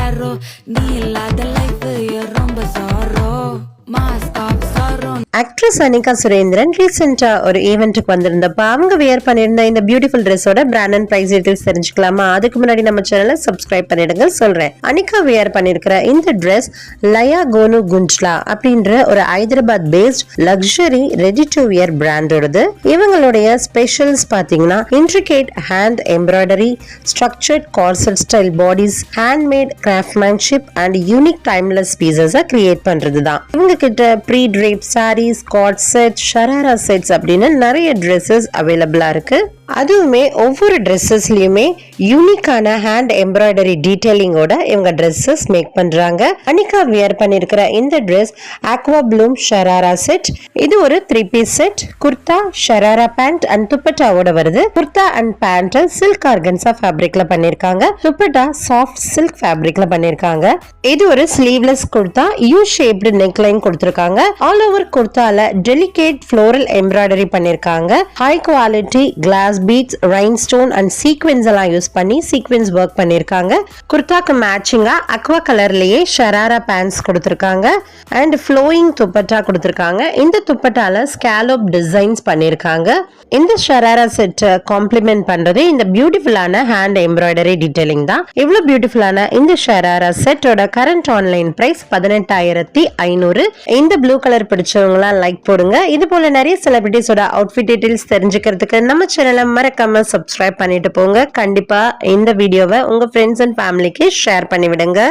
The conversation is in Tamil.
யாரோ நீ இல்லாத லைஃப் ரொம்ப சாரோ மாஸ்க் ஆஃப் சாரோ. ஆக்ட்ரஸ் அனிகா சுரேந்திரன் ரீசெண்டா ஒரு ஈவென்ட்டுக்கு வந்திருந்தப்ப அவங்க வியர் பண்ணிருந்த இந்த பியூட்டிஃபுல் ட்ரெஸ்ஸோட பிராண்ட் அண்ட் பிரைஸ் டீடைல்ஸ் தெரிஞ்சுக்கலாமா? அதுக்கு முன்னாடி நம்ம சேனலை சப்ஸ்கிரைப் பண்ணிடுங்க சொல்றேன். அனிகா வியர் பண்ணிருக்கிற இந்த ட்ரெஸ் லயா கோனு குஞ்ச்லா அப்படின்ற ஒரு Hyderabad based luxury ready to wear பிராண்டோடது. இவங்களுடைய ஸ்பெஷல்ஸ் பாத்தீங்கன்னா intricate hand embroidery, structured corset style bodice, handmade craftsmanship and unique timeless pieces create பண்றதுதான். இவங்க கிட்ட pre drape saris, cord set, sharara sets அப்படின்னு நிறைய ட்ரெஸ்ஸஸ் அவைலபிளா இருக்கு. அதுவுமே ஒவ்வொரு ட்ரெஸ்ஸஸ்லயுமே யூனிக்கான ஹேண்ட் எம்ப்ராய்டரி டீடைலிங்கோட இவங்க ட்ரெஸ்ஸஸ் மேக் பண்றாங்க. அனிகா வியர் பண்ணிருக்கிற இந்த dress aqua bloom sharara set. இது ஒரு 3 piece set. Kurta, sharara pant and துப்பட்டாவோட வருது. Kurta and pant silk organza ஃபேப்ரிக்ல பண்ணிருக்காங்க. துப்பட்டா சாஃப்ட் சில்க் ஃபேப்ரிக்ல பண்ணிருக்காங்க. இது ஒரு sleeveless kurta, U shaped neck line கொடுத்திருக்காங்க. ஆல் ஓவர் குர்தால டெலிகேட் ஃப்ளோரல் எம்ப்ராய்டரி பண்ணிருக்காங்க. High quality glass beads, rhinestone and sequins எல்லாம் யூஸ் பண்ணி சீக்வென்ஸ் ஒர்க் பண்ணிருக்காங்க. குர்தாக்கு மேட்சிங்கா அக்வா கலர்லயே ஷராரா பேண்ட்ஸ் கொடுத்திருக்காங்க அண்ட் ஃப்ளோயிங் துப்பட்டா கொடுத்திருக்காங்க. இந்த துப்பட்டால ஸ்கேலோப் டிசைன்ஸ் பண்ணிருக்காங்க. இந்த ஷராரா செட் காம்ப்ளிமெண்ட் பண்றது இந்த பியூட்டிஃபுல்லான ஹேண்ட் எம்ப்ராய்டரி டீடைலிங் தான். இவ்வளவு பியூட்டிஃபுல்லான இந்த ஷராரா செட்டோட கரண்ட் ஆன்லைன் பிரைஸ் 18,500. இந்த ப்ளூ கலர் பிடிச்சவங்க லைக் போடுங்க. இது போல நிறைய செலிபிரிட்டிஸோட அவுட்ஃபிட் டீடைல்ஸ் தெரிஞ்சுக்கிறதுக்கு நம்ம சேனலை மறக்காம சப்ஸ்கிரைப் பண்ணிட்டு போங்க. கண்டிப்பா இந்த வீடியோவை உங்க ஃப்ரெண்ட்ஸ் அண்ட் ஃபேமிலிக்கு ஷேர் பண்ணி விடுங்க.